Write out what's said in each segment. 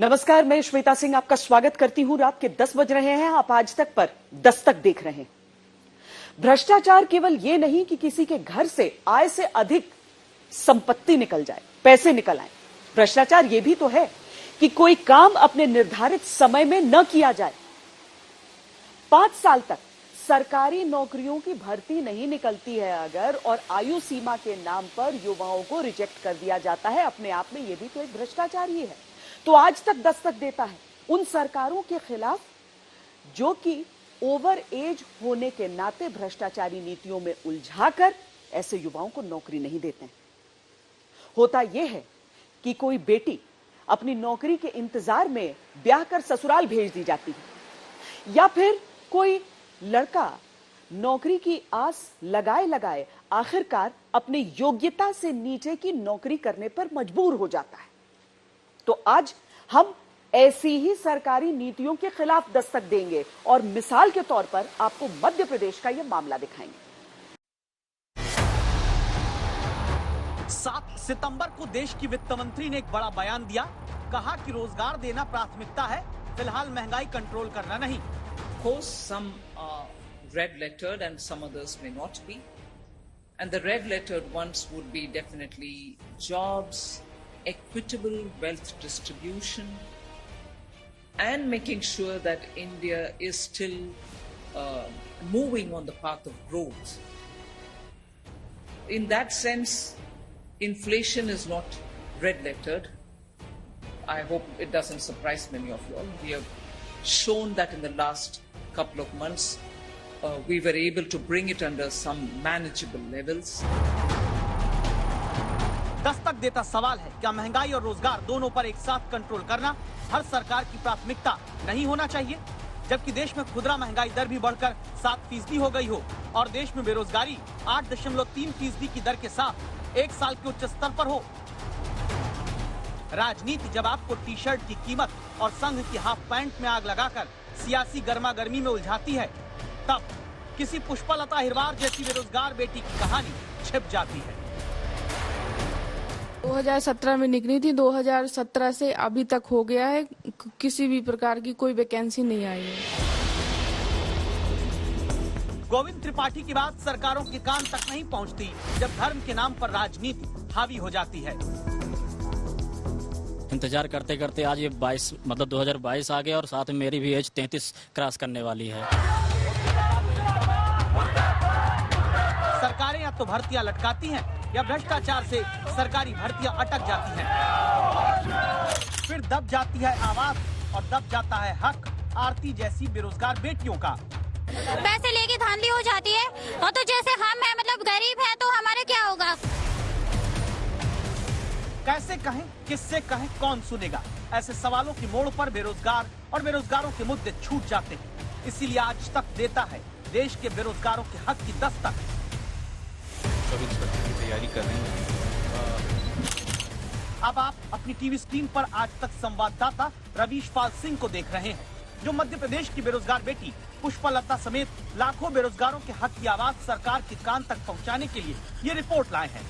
नमस्कार, मैं श्वेता सिंह आपका स्वागत करती हूं। रात के 10 बज रहे हैं। आप आज तक पर दस्तक देख रहे हैं। भ्रष्टाचार केवल यह नहीं कि किसी के घर से आय से अधिक संपत्ति निकल जाए, पैसे निकल आए। भ्रष्टाचार यह भी तो है कि कोई काम अपने निर्धारित समय में न किया जाए। 5 साल तक सरकारी नौकरियों की भर्ती नहीं निकलती है अगर, और आयु सीमा के नाम पर युवाओं को रिजेक्ट कर दिया जाता है, अपने आप में यह भी तो एक भ्रष्टाचार ही है। तो आज तक दस्तक देता है उन सरकारों के खिलाफ जो कि ओवर एज होने के नाते भ्रष्टाचारी नीतियों में उलझाकर ऐसे युवाओं को नौकरी नहीं देते हैं। होता यह है कि कोई बेटी अपनी नौकरी के इंतजार में ब्याह कर ससुराल भेज दी जाती है, या फिर कोई लड़का नौकरी की आस लगाए लगाए आखिरकार अपने योग्यता से नीचे की नौकरी करने पर मजबूर हो जाता है। तो आज हम ऐसी ही सरकारी नीतियों के खिलाफ दस्तक देंगे और मिसाल के तौर पर आपको मध्य प्रदेश का यह मामला दिखाएंगे। 7 सितंबर को देश की वित्त मंत्री ने एक बड़ा बयान दिया। कहा कि रोजगार देना प्राथमिकता है, फिलहाल महंगाई कंट्रोल करना नहीं। Of course, some are red-lettered and some others may not be. And the red-lettered ones would be definitely jobs, equitable wealth distribution, and making sure that India is still moving on the path of growth. In that sense, inflation is not red-lettered. I hope it doesn't surprise many of you all. We have shown that in the last couple of months, we were able to bring it under some manageable levels. Dastak देता सवाल है, क्या महंगाई और रोजगार दोनों पर एक साथ कंट्रोल करना हर सरकार की प्राथमिकता नहीं होना चाहिए? जबकि देश में खुदरा महंगाई दर भी बढ़कर 7% हो गई हो और देश में बेरोजगारी 8.3% की दर के साथ 1 साल के उच्च स्तर पर हो। राजनीति जब आपको टी शर्ट की कीमत और संघ की हाफ पैंट में आग लगाकर सियासी गर्मा गर्मी में उलझाती है, तब किसी पुष्पलता हिरवार जैसी बेरोजगार बेटी की कहानी छिप जाती है। 2017 में निकली थी, 2017 से अभी तक हो गया है, किसी भी प्रकार की कोई वैकेंसी नहीं आई है। गोविंद त्रिपाठी की बात सरकारों के कान तक नहीं पहुंचती जब धर्म के नाम पर राजनीति हावी हो जाती है। इंतजार करते करते आज ये 2022 आ गया और साथ में मेरी भी एज 33 क्रॉस करने वाली है। सरकारें या तो भर्तियां लटकाती हैं या भ्रष्टाचार से सरकारी भर्तियां अटक जाती हैं। फिर दब जाती है आवाज और दब जाता है हक आरती जैसी बेरोजगार बेटियों का। पैसे लेके धांधली हो जाती है, और तो जैसे हम हैं मतलब गरीब हैं तो हमारे क्या होगा। कैसे कहें, किससे कहें, कौन सुनेगा? ऐसे सवालों की मोड़ पर बेरोजगार और बेरोजगारों के मुद्दे छूट जाते हैं। इसीलिए आज तक देता है देश के बेरोजगारों के हक की दस्तक। सब इंस्पेक्टर की तैयारी कर रहे हैं। अब आप अपनी टीवी स्क्रीन पर आज तक संवाददाता रवीश पाल सिंह को देख रहे हैं, जो मध्य प्रदेश की बेरोजगार बेटी पुष्पलता समेत लाखों बेरोजगारों के हक की आवाज सरकार के कान तक पहुंचाने के लिए ये रिपोर्ट लाए हैं।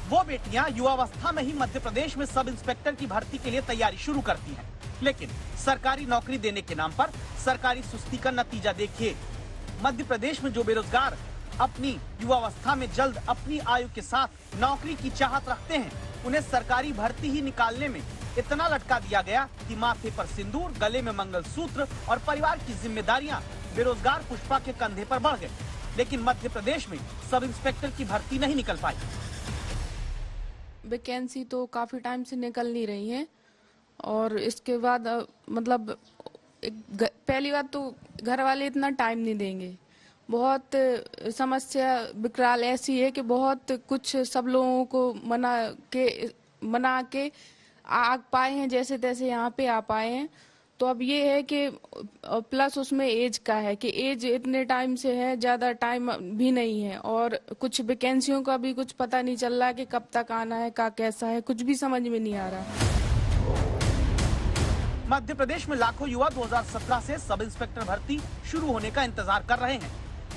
वो बेटियां युवावस्था में ही मध्य प्रदेश में सब इंस्पेक्टर की भर्ती के लिए तैयारी शुरू करती हैं, लेकिन सरकारी नौकरी देने के नाम पर सरकारी सुस्ती का नतीजा देखिए। मध्य प्रदेश में जो बेरोजगार अपनी युवावस्था में जल्द अपनी आयु के साथ नौकरी की चाहत रखते हैं, उन्हें सरकारी भर्ती ही निकालने में इतना लटका दिया गया कि माथे पर सिंदूर, गले में मंगलसूत्र और परिवार की जिम्मेदारियां बेरोजगार पुष्पा के कंधे पर बढ़ गई। लेकिन मध्य प्रदेश में सब इंस्पेक्टर की भर्ती नहीं निकल पाई। वैकेंसी तो काफी टाइम से निकल नहीं रही है, और इसके बाद मतलब पहली बात तो घर वाले इतना टाइम नहीं देंगे। बहुत समस्या विकराल ऐसी है कि बहुत कुछ सब लोगों को मना के आ पाए हैं, जैसे तैसे यहाँ पे आ पाए हैं। तो अब ये है कि प्लस उसमें एज का है कि एज इतने टाइम से है, ज्यादा टाइम भी नहीं है, और कुछ वैकेंसियों का भी कुछ पता नहीं चल रहा कि कब तक आना है, का कैसा है, कुछ भी समझ में नहीं आ रहा। मध्य प्रदेश में लाखों युवा 2017 से सब इंस्पेक्टर भर्ती शुरू होने का इंतजार कर रहे हैं।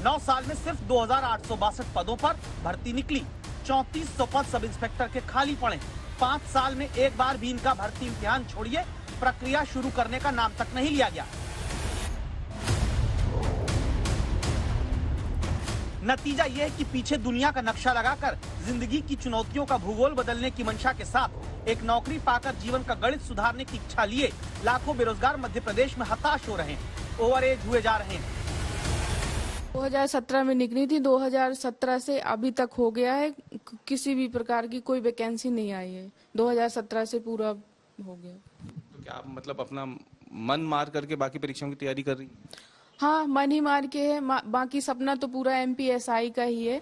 9 साल में सिर्फ 2862 पदों पर भर्ती निकली। 3400 पद सब इंस्पेक्टर के खाली पड़े। 5 साल में एक बार भी इनका भर्ती इम्तिहान छोड़िए प्रक्रिया शुरू करने का नाम तक नहीं लिया गया। नतीजा यह है कि पीछे दुनिया का नक्शा लगाकर जिंदगी की चुनौतियों का भूगोल बदलने की मंशा के साथ एक नौकरी पाकर जीवन का गणित सुधारने की इच्छा लिए लाखों बेरोजगार मध्य प्रदेश में हताश हो रहे हैं, ओवर एज हुए जा रहे हैं। 2017 में निकली थी, 2017 से अभी तक हो गया है, किसी भी प्रकार की कोई वैकेंसी नहीं आई है। 2017 से पूरा हो गया। तो क्या आप मतलब अपना मन मार करके बाकी परीक्षाओं की तैयारी कर रही हैं? हाँ, मन ही मार के है, बाकी सपना तो पूरा MPSI का ही है।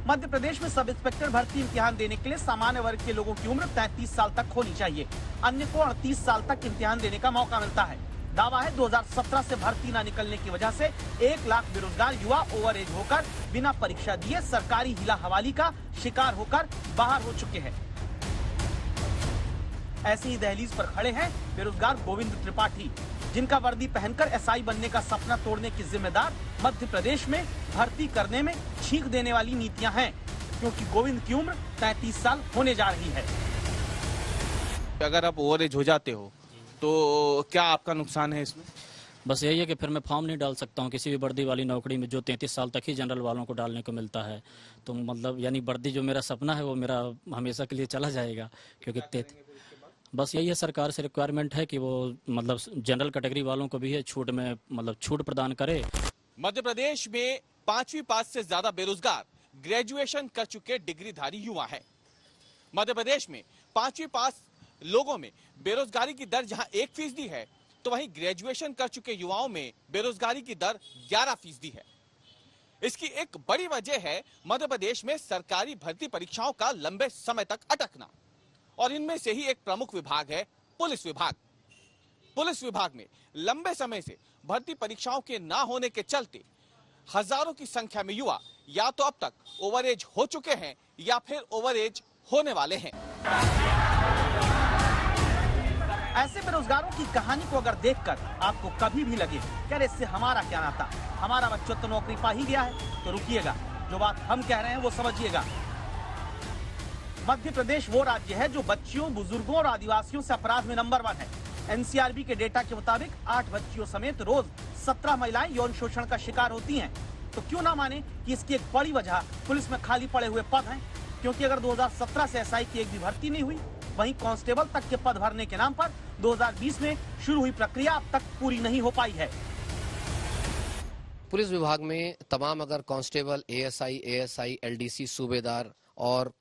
मध्य प्रदेश में सब इंस्पेक्टर भर्ती इम्तिहान देने के लिए सामान्य वर्ग के लोगों की उम्र 33 साल तक होनी चाहिए। अन्य को 38 साल तक इम्तिहान देने का मौका मिलता है। दावा है 2017 से भर्ती न निकलने की वजह से 1 लाख बेरोजगार युवा ओवर एज होकर बिना परीक्षा दिए सरकारी हिला हवाली का शिकार होकर बाहर हो चुके हैं। ऐसी ही दहलीज पर खड़े हैं बेरोजगार गोविंद त्रिपाठी, जिनका वर्दी पहनकर SI बनने का सपना तोड़ने की जिम्मेदार मध्य प्रदेश में भर्ती करने में छींक देने वाली नीतियां हैं, क्योंकि गोविंद की उम्र 33 साल होने जा रही है। अगर आप ओवर एज हो जाते हो तो क्या आपका नुकसान है इसमें? बस यही है कि फिर मैं फॉर्म नहीं डाल सकता हूँ किसी भी वर्दी वाली नौकरी में, जो 33 साल तक ही जनरल वालों को डालने को मिलता है। तो मतलब यानी वर्दी जो मेरा सपना है वो मेरा हमेशा के लिए चला जाएगा, क्योंकि बस यही है, सरकार से रिक्वायरमेंट है कि वो मतलब जनरल कैटेगरी वालों को भी है छूट में मतलब छूट प्रदान करे। मध्य प्रदेश में 5वीं पास से ज्यादा बेरोजगार ग्रेजुएशन कर चुके डिग्रीधारी युवा हैं। मध्य प्रदेश में 5वीं पास लोगों में बेरोजगारी की दर जहां 1% है, तो वहीं ग्रेजुएशन कर चुके युवाओं में बेरोजगारी की दर 11% है। इसकी एक बड़ी वजह है मध्य प्रदेश में सरकारी भर्ती परीक्षाओं का लंबे समय तक अटकना, और इनमें से ही एक प्रमुख विभाग है पुलिस विभाग। पुलिस विभाग में लंबे समय से भर्ती परीक्षाओं के ना होने के चलते हजारों की संख्या में युवा या तो अब तक ओवर एज हो चुके हैं या फिर ओवर एज होने वाले हैं। ऐसे बेरोजगारों की कहानी को अगर देखकर आपको कभी भी लगे क्या इससे हमारा क्या नाता, हमारा बच्चा तो नौकरी पा ही गया है, तो रुकिएगा, जो बात हम कह रहे हैं वो समझिएगा। मध्य प्रदेश वो राज्य है जो बच्चियों, बुजुर्गों और आदिवासियों से अपराध में नंबर 1 है। NCRB के डेटा के मुताबिक 8 बच्चियों समेत रोज 17 महिलाएं यौन शोषण का शिकार होती हैं। तो क्यों ना माने कि इसकी एक बड़ी वजह पुलिस में खाली पड़े हुए पद हैं, क्योंकि अगर 2017 से SI की एक भी भर्ती नहीं हुई, वहीं कांस्टेबल तक के पद भरने के नाम पर 2020 में शुरू हुई प्रक्रिया अब तक पूरी नहीं हो पाई है। पुलिस विभाग में तमाम अगर कांस्टेबल, ASI, ASI, LDC, सूबेदार और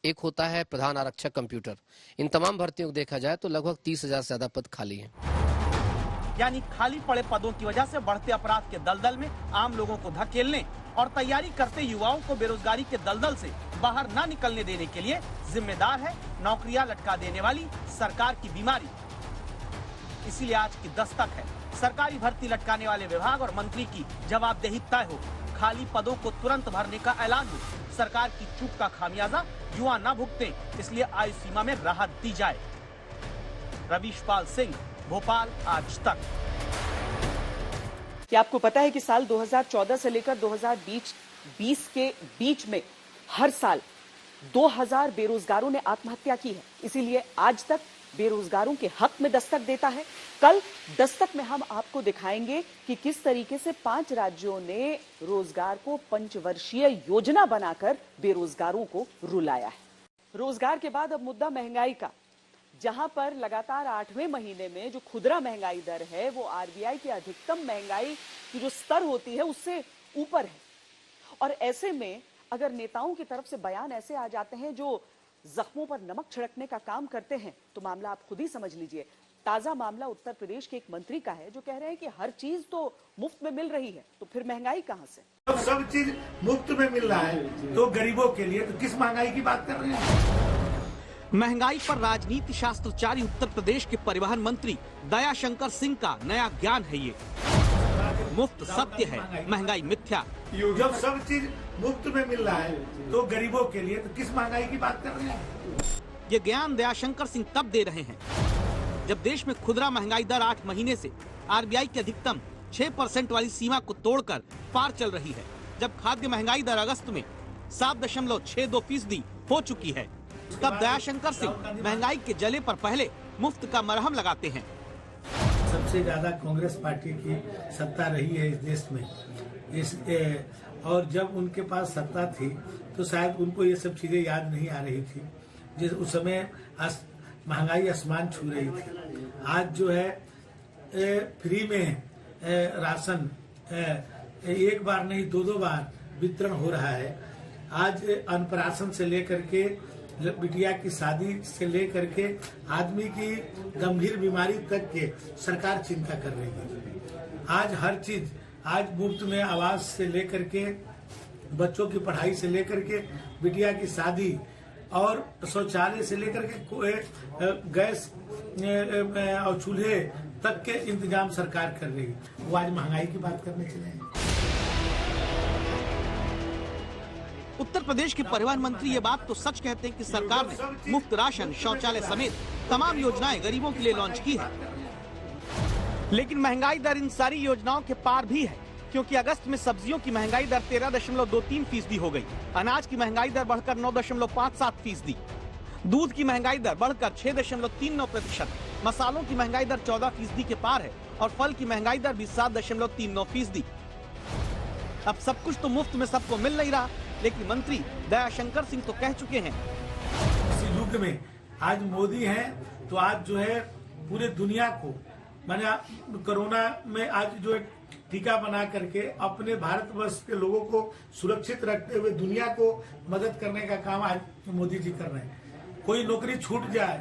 एक होता है प्रधान आरक्षक कंप्यूटर, इन तमाम भर्तियों को देखा जाए तो लगभग 30,000 से ज्यादा पद खाली हैं। यानी खाली पड़े पदों की वजह से बढ़ते अपराध के दलदल में आम लोगों को धकेलने और तैयारी करते युवाओं को बेरोजगारी के दलदल से बाहर न निकलने देने के लिए जिम्मेदार है नौकरियां लटका देने वाली सरकार की बीमारी। इसीलिए आज की दस्तक है सरकारी भर्ती लटकाने वाले विभाग और मंत्री की जवाबदेही तय हो, खाली पदों को तुरंत भरने का ऐलान हो, सरकार की चूक का खामियाजा युवा न भुगते, इसलिए आयु सीमा में राहत दी जाए। रवीशपाल सिंह, भोपाल, आज तक। क्या आपको पता है कि साल 2014 से लेकर 2020 के बीच में हर साल 2000 बेरोजगारों ने आत्महत्या की है। इसीलिए आज तक बेरोजगारों के हक में दस्तक देता है। कल दस्तक में हम आपको दिखाएंगे कि किस तरीके से 5 राज्यों ने रोजगार को पंचवर्षीय योजना बनाकर बेरोजगारों को रुलाया है। रोजगार के बाद अब मुद्दा महंगाई का, जहां पर लगातार 8वें महीने में जो खुदरा महंगाई दर है वो RBI की अधिकतम महंगाई की जो स्तर होती है उससे ऊपर है। और ऐसे में अगर नेताओं की तरफ से बयान ऐसे आ जाते हैं जो जख्मों पर नमक छिड़कने का काम करते हैं, तो मामला आप खुद ही समझ लीजिए। ताजा मामला उत्तर प्रदेश के एक मंत्री का है जो कह रहे हैं कि हर चीज तो मुफ्त में मिल रही है, तो फिर महंगाई कहां से? तो सब चीज मुफ्त में मिल रहा है तो गरीबों के लिए तो किस महंगाई की बात कर रहे हैं? महंगाई पर राजनीति शास्त्रचारी उत्तर प्रदेश के परिवहन मंत्री दयाशंकर सिंह का नया ज्ञान है ये। मुफ्त सत्य है, महंगाई मिथ्या। जब सब चीज मुफ्त में मिल रहा है तो गरीबों के लिए तो किस महंगाई की बात कर रहे हैं? ये ज्ञान दयाशंकर सिंह तब दे रहे हैं जब देश में खुदरा महंगाई दर 8 महीने से RBI की अधिकतम 6% वाली सीमा को तोड़कर पार चल रही है। जब खाद्य महंगाई दर अगस्त में 7.62% हो चुकी है। तब दयाशंकर सिंह महंगाई के जले पर पहले मुफ्त का मरहम लगाते हैं। सबसे ज्यादा कांग्रेस पार्टी की सत्ता रही है इस देश में, और जब उनके पास सत्ता थी तो शायद उनको ये सब चीजें याद नहीं आ रही थी। जिस उस समय महंगाई आसमान छू रही थी। आज जो है फ्री में राशन एक बार नहीं दो बार वितरण हो रहा है। आज अन्नप्राशन से लेकर के बिटिया की शादी से लेकर के आदमी की गंभीर बीमारी तक के सरकार चिंता कर रही है। आज हर चीज, आज मुफ्त में आवास से लेकर के बच्चों की पढ़ाई से लेकर के बिटिया की शादी और शौचालय से लेकर के गैस और चूल्हे तक के इंतजाम सरकार कर रही है। वो आज महंगाई की बात करने चले हैं। उत्तर प्रदेश के परिवहन मंत्री ये बात तो सच कहते हैं कि सरकार ने मुफ्त राशन, शौचालय समेत तमाम योजनाएं गरीबों के लिए लॉन्च की है। लेकिन महंगाई दर इन सारी योजनाओं के पार भी है, क्योंकि अगस्त में सब्जियों की महंगाई दर 13.23% हो गई, अनाज की महंगाई दर बढ़कर 9.57%, दूध की महंगाई दर बढ़कर 6.39%, मसालों की महंगाई दर 14% के पार है और फल की महंगाई दर भी 7.39%। अब सब कुछ तो मुफ्त में सबको मिल नहीं रहा, लेकिन मंत्री दयाशंकर सिंह तो कह चुके हैं इस युग में आज मोदी हैं तो आज जो है पूरे दुनिया को, माने कोरोना में आज जो है टीका बना करके अपने भारतवर्ष के लोगों को सुरक्षित रखते हुए दुनिया को मदद करने का काम आज मोदी जी कर रहे हैं। कोई नौकरी छूट जाए,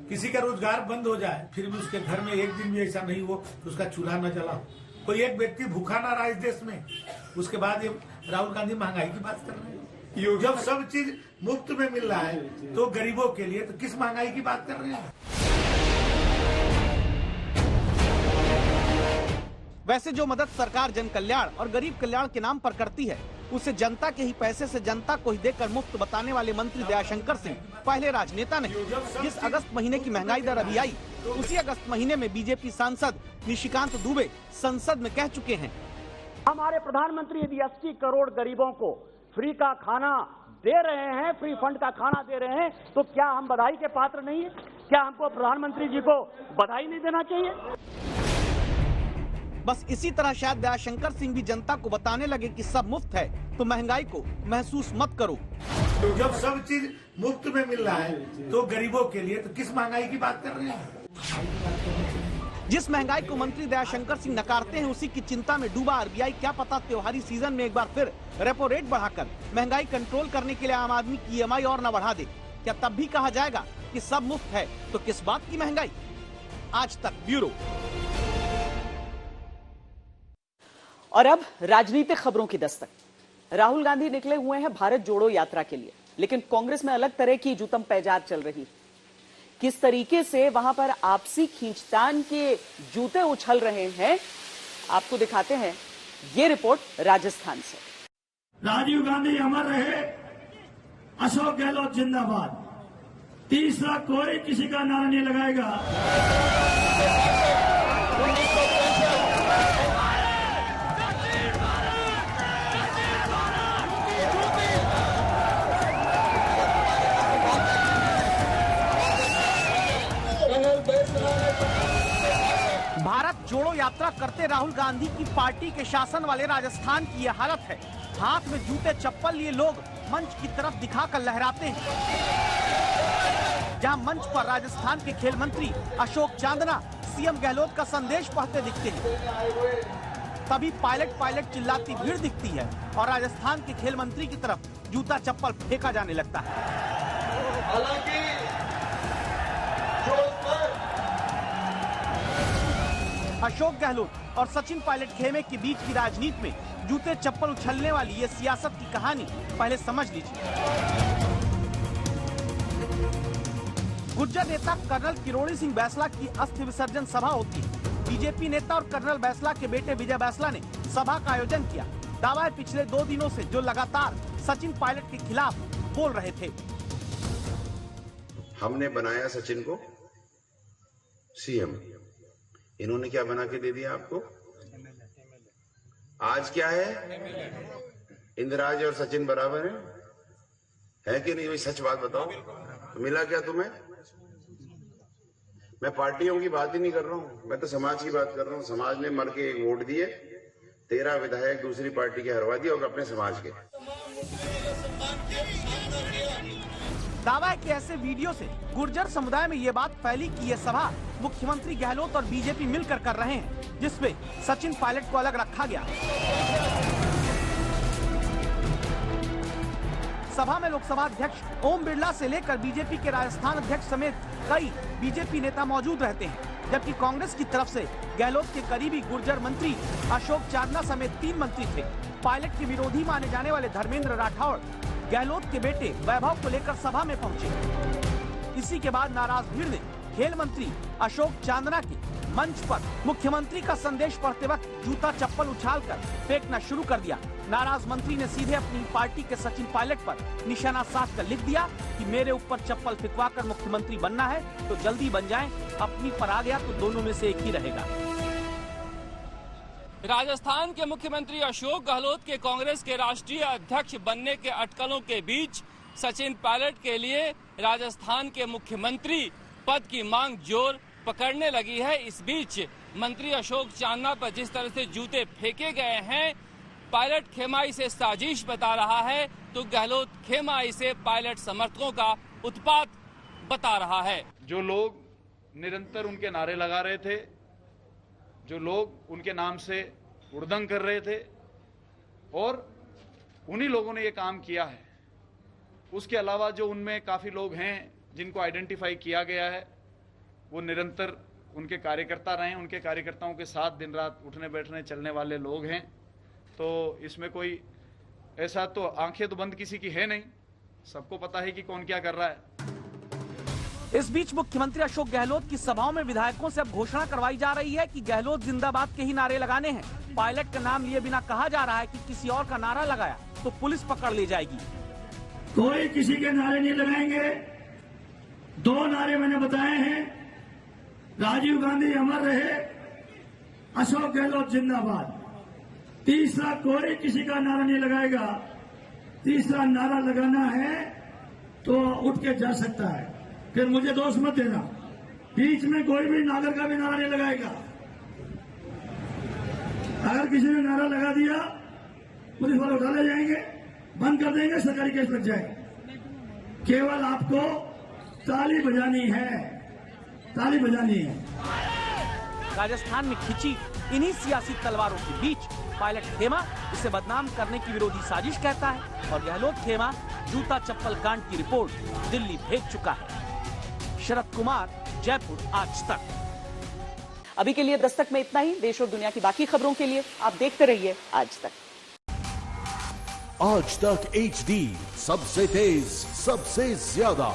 किसी का रोजगार बंद हो जाए, फिर भी उसके घर में एक दिन भी ऐसा नहीं हो कि उसका चूल्हा न जला हो, कोई एक व्यक्ति भूखा ना रहा इस देश में। उसके बाद ये राहुल गांधी महंगाई की बात कर रहे हैं। जब सब चीज मुफ्त में मिल रहा है तो गरीबों के लिए, तो किस महंगाई की बात कर रहे हैं? वैसे जो मदद सरकार जन कल्याण और गरीब कल्याण के नाम पर करती है, उसे जनता के ही पैसे से जनता को ही देकर मुफ्त बताने वाले मंत्री दयाशंकर सिंह पहले राजनेता नहीं। जिस अगस्त महीने की महंगाई दर अभी आई, उसी अगस्त महीने में बीजेपी सांसद निशिकांत दुबे संसद में कह चुके हैं, हमारे प्रधानमंत्री यदि 80 करोड़ गरीबों को फ्री का खाना दे रहे हैं, फ्री फंड का खाना दे रहे हैं, तो क्या हम बधाई के पात्र नहीं है? क्या हमको प्रधानमंत्री जी को बधाई नहीं देना चाहिए? बस इसी तरह शायद दयाशंकर सिंह भी जनता को बताने लगे कि सब मुफ्त है तो महंगाई को महसूस मत करो। तो जब सब चीज मुफ्त में मिल रहा है तो गरीबों के लिए, तो किस महंगाई की बात कर रहे हैं? जिस महंगाई को मंत्री दयाशंकर सिंह नकारते हैं, उसी की चिंता में डूबा आरबीआई क्या पता त्योहारी सीजन में एक बार फिर रेपो रेट बढ़ाकर महंगाई कंट्रोल करने के लिए आम आदमी की ईएमआई और न बढ़ा दे। क्या तब भी कहा जाएगा कि सब मुफ्त है तो किस बात की महंगाई? आज तक ब्यूरो। और अब राजनीतिक खबरों की दस्तक। राहुल गांधी निकले हुए हैं भारत जोड़ो यात्रा के लिए, लेकिन कांग्रेस में अलग तरह की जुतम पैजार चल रही। किस तरीके से वहां पर आपसी खींचतान के जूते उछल रहे हैं, आपको दिखाते हैं ये रिपोर्ट राजस्थान से। राजीव गांधी अमर रहे, अशोक गहलोत जिंदाबाद। तीसरा कोई किसी का नारा नहीं लगाएगा। भारत जोड़ो यात्रा करते राहुल गांधी की पार्टी के शासन वाले राजस्थान की यह हालत है। हाथ में जूते चप्पल लिए लोग मंच की तरफ दिखाकर लहराते हैं, जहां मंच पर राजस्थान के खेल मंत्री अशोक चांदना सीएम गहलोत का संदेश पढ़ते दिखते हैं। तभी पायलट चिल्लाती भीड़ दिखती है और राजस्थान के खेल मंत्री की तरफ जूता चप्पल फेंका जाने लगता है। हालांकि अशोक गहलोत और सचिन पायलट खेमे के बीच की राजनीति में जूते चप्पल उछलने वाली ये सियासत की कहानी पहले समझ लीजिए। गुर्जर नेता कर्नल किरोड़ी सिंह बैसला की अस्थि विसर्जन सभा होती है। बीजेपी नेता और कर्नल बैसला के बेटे विजय बैसला ने सभा का आयोजन किया। दावा है पिछले 2 दिनों से जो लगातार सचिन पायलट के खिलाफ बोल रहे थे। हमने बनाया सचिन को सीएम, इन्होंने क्या बना के दे दिया आपको? आज क्या है? इंदिराज और सचिन बराबर है कि नहीं? भाई सच बात बताओ, तो मिला क्या तुम्हें? मैं पार्टियों की बात ही नहीं कर रहा हूं, मैं तो समाज की बात कर रहा हूं। समाज ने मर के एक वोट दिए, 13 विधायक दूसरी पार्टी के हरवा दिए और अपने समाज के। दावा है कि ऐसे वीडियो से गुर्जर समुदाय में ये बात फैली कि ये सभा मुख्यमंत्री गहलोत और बीजेपी मिलकर कर रहे हैं, जिसमें सचिन पायलट को अलग रखा गया। सभा में लोकसभा अध्यक्ष ओम बिरला से लेकर बीजेपी के राजस्थान अध्यक्ष समेत कई बीजेपी नेता मौजूद रहते हैं, जबकि कांग्रेस की तरफ से गहलोत के करीबी गुर्जर मंत्री अशोक चांदना समेत 3 मंत्री थे। पायलट के विरोधी माने जाने वाले धर्मेंद्र राठौड़ गहलोत के बेटे वैभव को लेकर सभा में पहुंचे। इसी के बाद नाराज भीड़ ने खेल मंत्री अशोक चांदना के मंच पर मुख्यमंत्री का संदेश पढ़ते वक्त जूता चप्पल उछालकर फेंकना शुरू कर दिया। नाराज मंत्री ने सीधे अपनी पार्टी के सचिन पायलट पर निशाना साध कर लिख दिया कि मेरे ऊपर चप्पल फिकवाकर मुख्यमंत्री बनना है तो जल्दी बन जाएं, अपनी पर आ गया तो दोनों में से एक ही रहेगा। राजस्थान के मुख्यमंत्री अशोक गहलोत के कांग्रेस के राष्ट्रीय अध्यक्ष बनने के अटकलों के बीच सचिन पायलट के लिए राजस्थान के मुख्यमंत्री पद की मांग जोर पकड़ने लगी है। इस बीच मंत्री अशोक चांदना पर जिस तरह से जूते फेंके गए हैं, पायलट खेमा इसे साजिश बता रहा है, तो गहलोत खेमा इसे पायलट समर्थकों का उत्पात बता रहा है। जो लोग निरंतर उनके नारे लगा रहे थे, जो लोग उनके नाम से उड़दंग कर रहे थे, और उन्हीं लोगों ने ये काम किया है। उसके अलावा जो उनमें काफी लोग हैं जिनको आइडेंटिफाई किया गया है, वो निरंतर उनके कार्यकर्ता रहे, उनके कार्यकर्ताओं के साथ दिन रात उठने बैठने चलने वाले लोग हैं। तो इसमें कोई ऐसा तो आंखें तो बंद किसी की है नहीं, सबको पता है कि कौन क्या कर रहा है। इस बीच मुख्यमंत्री अशोक गहलोत की सभाओं में विधायकों से अब घोषणा करवाई जा रही है कि गहलोत जिंदाबाद के ही नारे लगाने हैं। पायलट का नाम लिए बिना कहा जा रहा है कि किसी और का नारा लगाया तो पुलिस पकड़ ले जाएगी। कोई किसी के नारे नहीं लगाएंगे। 2 नारे मैंने बताए हैं, राजीव गांधी अमर रहे, अशोक गहलोत जिंदाबाद। तीसरा कोई किसी का नारा नहीं लगाएगा। तीसरा नारा लगाना है तो उठ के जा सकता है, फिर मुझे दोष मत देना। बीच में कोई भी नागर का भी नारा नहीं लगाएगा। अगर किसी ने नारा लगा दिया पुलिस वाले उठा ले जाएंगे, बंद कर देंगे, सरकारी केस लग जाएगा। केवल आपको ताली बजानी है, ताली बजानी है। राजस्थान में खिंची इन्हीं सियासी तलवारों के बीच पायलट खेमा इसे बदनाम करने की विरोधी साजिश कहता है, और गहलोत खेमा जूता चप्पल कांड की रिपोर्ट दिल्ली भेज चुका है। शरद कुमार, जयपुर, आज तक। अभी के लिए दस्तक में इतना ही। देश और दुनिया की बाकी खबरों के लिए आप देखते रहिए आज तक। आज तक HD, सबसे तेज, सबसे ज्यादा।